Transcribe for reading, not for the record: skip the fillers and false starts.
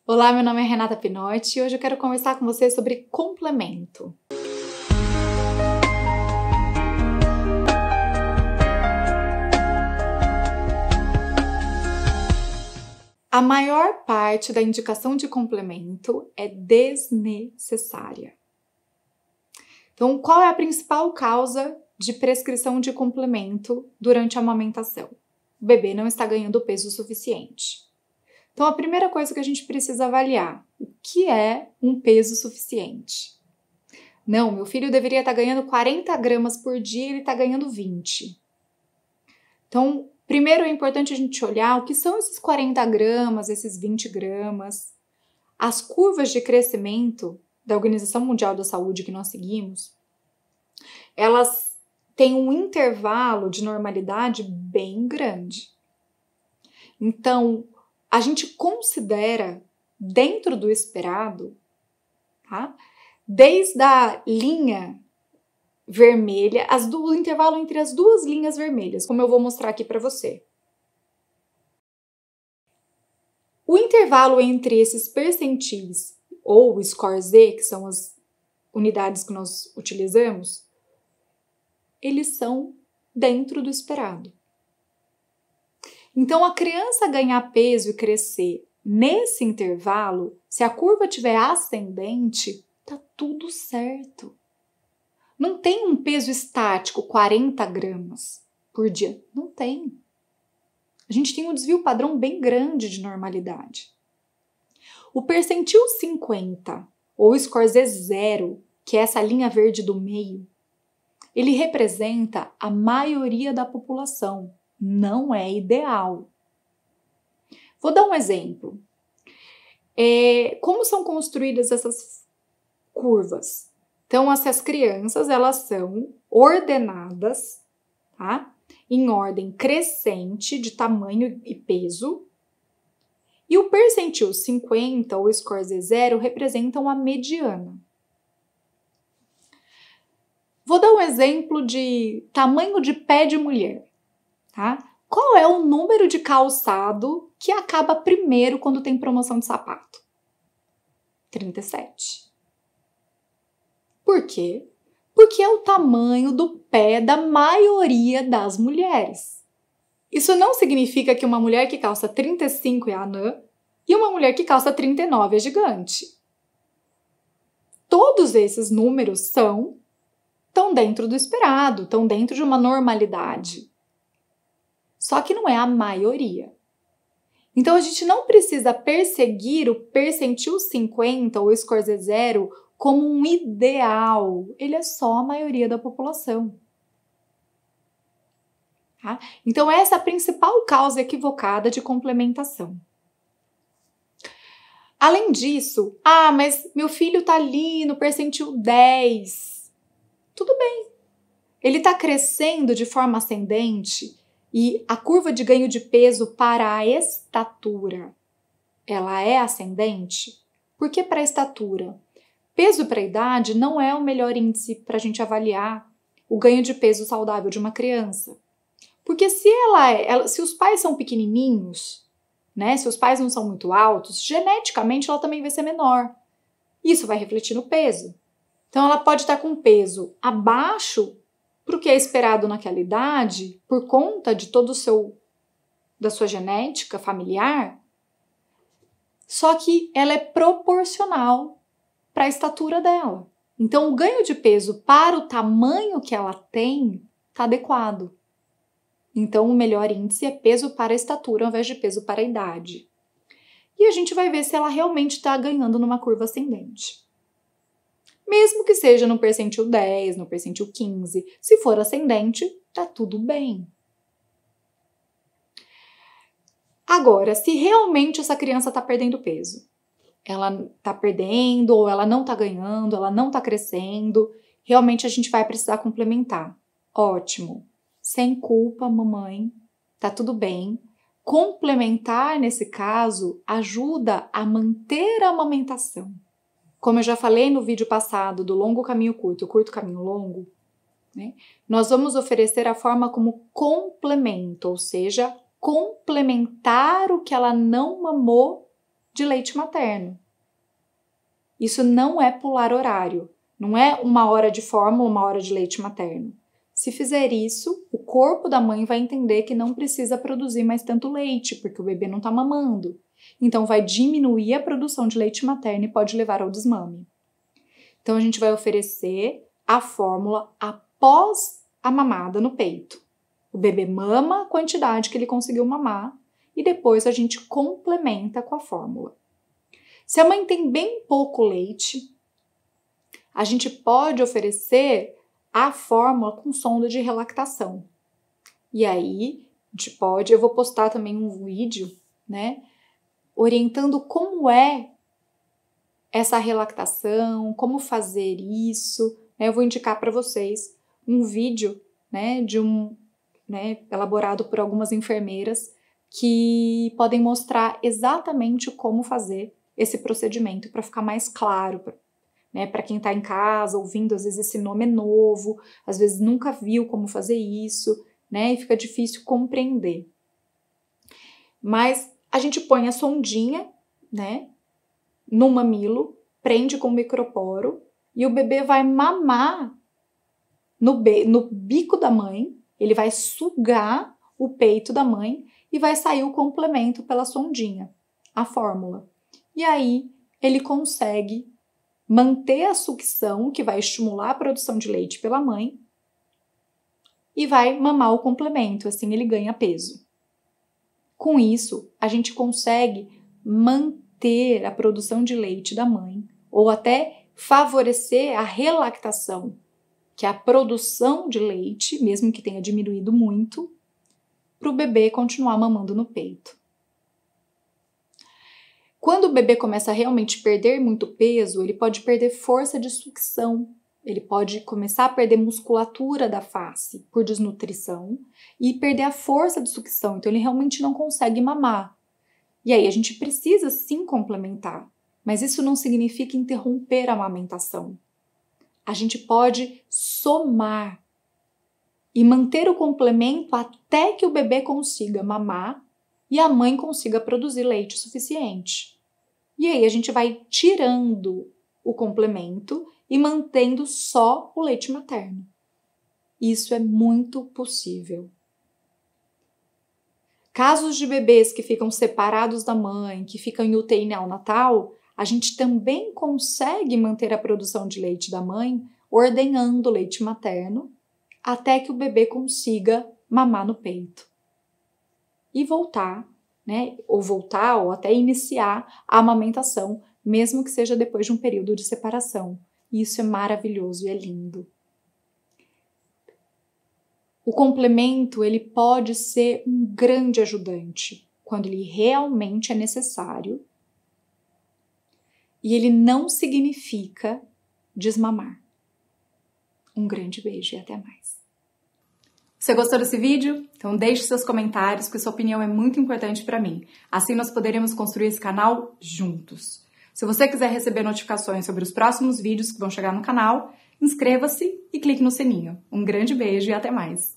Olá, meu nome é Renata Pinotti e hoje eu quero conversar com você sobre complemento. A maior parte da indicação de complemento é desnecessária. Então, qual é a principal causa de prescrição de complemento durante a amamentação? O bebê não está ganhando peso suficiente. Então, a primeira coisa que a gente precisa avaliar, o que é um peso suficiente? Não, meu filho deveria estar ganhando 40 gramas por dia, ele está ganhando 20. Então, primeiro é importante a gente olhar o que são esses 40 gramas, esses 20 gramas. As curvas de crescimento da Organização Mundial da Saúde que nós seguimos, elas têm um intervalo de normalidade bem grande. Então, a gente considera dentro do esperado, tá? Desde a linha vermelha, o intervalo entre as duas linhas vermelhas, como eu vou mostrar aqui para você. O intervalo entre esses percentis, ou score Z, que são as unidades que nós utilizamos, eles são dentro do esperado. Então, a criança ganhar peso e crescer nesse intervalo, se a curva estiver ascendente, tá tudo certo. Não tem um peso estático, 40 gramas por dia. Não tem. A gente tem um desvio padrão bem grande de normalidade. O percentil 50, ou score Z0, que é essa linha verde do meio, ele representa a maioria da população. Não é ideal. Vou dar um exemplo. Como são construídas essas curvas? Então, essas crianças, elas são ordenadas, tá? Em ordem crescente de tamanho e peso. E o percentil 50, ou score Z0, representam a mediana. Vou dar um exemplo de tamanho de pé de mulher. Tá? Qual é o número de calçado que acaba primeiro quando tem promoção de sapato? 37. Por quê? Porque é o tamanho do pé da maioria das mulheres. Isso não significa que uma mulher que calça 35 é anã e uma mulher que calça 39 é gigante. Todos esses números estão dentro do esperado, estão dentro de uma normalidade. Só que não é a maioria. Então, a gente não precisa perseguir o percentil 50 ou score Z0 como um ideal. Ele é só a maioria da população. Tá? Então, essa é a principal causa equivocada de complementação. Além disso, mas meu filho está ali no percentil 10. Tudo bem. Ele está crescendo de forma ascendente. E a curva de ganho de peso para a estatura, ela é ascendente? Por que para a estatura? Peso para a idade não é o melhor índice para a gente avaliar o ganho de peso saudável de uma criança. Porque se os pais são pequenininhos, né, se os pais não são muito altos, geneticamente ela também vai ser menor. Isso vai refletir no peso. Então ela pode estar com peso abaixo para o que é esperado naquela idade, por conta de da sua genética familiar, só que ela é proporcional para a estatura dela. Então, o ganho de peso para o tamanho que ela tem está adequado. Então, o melhor índice é peso para a estatura ao invés de peso para a idade. E a gente vai ver se ela realmente está ganhando numa curva ascendente. Mesmo que seja no percentil 10, no percentil 15, se for ascendente, tá tudo bem. Agora, se realmente essa criança tá perdendo peso, ela tá perdendo, ou ela não tá ganhando, ela não tá crescendo, realmente a gente vai precisar complementar. Ótimo. Sem culpa, mamãe, tá tudo bem. Complementar, nesse caso, ajuda a manter a amamentação. Como eu já falei no vídeo passado do longo caminho curto e o curto caminho longo, né, nós vamos oferecer a forma como complemento, ou seja, complementar o que ela não mamou de leite materno. Isso não é pular horário, não é 1 hora de fórmula, 1 hora de leite materno. Se fizer isso, o corpo da mãe vai entender que não precisa produzir mais tanto leite, porque o bebê não está mamando. Então, vai diminuir a produção de leite materno e pode levar ao desmame. Então, a gente vai oferecer a fórmula após a mamada no peito. O bebê mama a quantidade que ele conseguiu mamar e depois a gente complementa com a fórmula. Se a mãe tem bem pouco leite, a gente pode oferecer a fórmula com sonda de relactação. E aí, eu vou postar também um vídeo, né, orientando como é essa relactação, como fazer isso. Eu vou indicar para vocês um vídeo, né, elaborado por algumas enfermeiras que podem mostrar exatamente como fazer esse procedimento para ficar mais claro, né, para quem está em casa ouvindo, às vezes esse nome é novo, às vezes nunca viu como fazer isso, né, e fica difícil compreender. Mas a gente põe a sondinha, né, no mamilo, prende com o microporo e o bebê vai mamar no bico da mãe, ele vai sugar o peito da mãe e vai sair o complemento pela sondinha, a fórmula. E aí ele consegue manter a sucção, que vai estimular a produção de leite pela mãe, e vai mamar o complemento, assim ele ganha peso. Com isso, a gente consegue manter a produção de leite da mãe, ou até favorecer a relactação, que é a produção de leite, mesmo que tenha diminuído muito, para o bebê continuar mamando no peito. Quando o bebê começa a realmente perder muito peso, ele pode perder força de sucção, ele pode começar a perder musculatura da face por desnutrição e perder a força de sucção, então ele realmente não consegue mamar. E aí a gente precisa sim complementar, mas isso não significa interromper a amamentação. A gente pode somar e manter o complemento até que o bebê consiga mamar e a mãe consiga produzir leite suficiente. E aí a gente vai tirando o complemento e mantendo só o leite materno. Isso é muito possível. Casos de bebês que ficam separados da mãe, que ficam em UTI neonatal, a gente também consegue manter a produção de leite da mãe ordenhando leite materno até que o bebê consiga mamar no peito. E voltar, né? Ou até iniciar a amamentação, mesmo que seja depois de um período de separação. Isso é maravilhoso e é lindo. O complemento, ele pode ser um grande ajudante quando ele realmente é necessário. E ele não significa desmamar. Um grande beijo e até mais. Você gostou desse vídeo? Então deixe seus comentários, porque sua opinião é muito importante para mim. Assim nós poderemos construir esse canal juntos. Se você quiser receber notificações sobre os próximos vídeos que vão chegar no canal, inscreva-se e clique no sininho. Um grande beijo e até mais.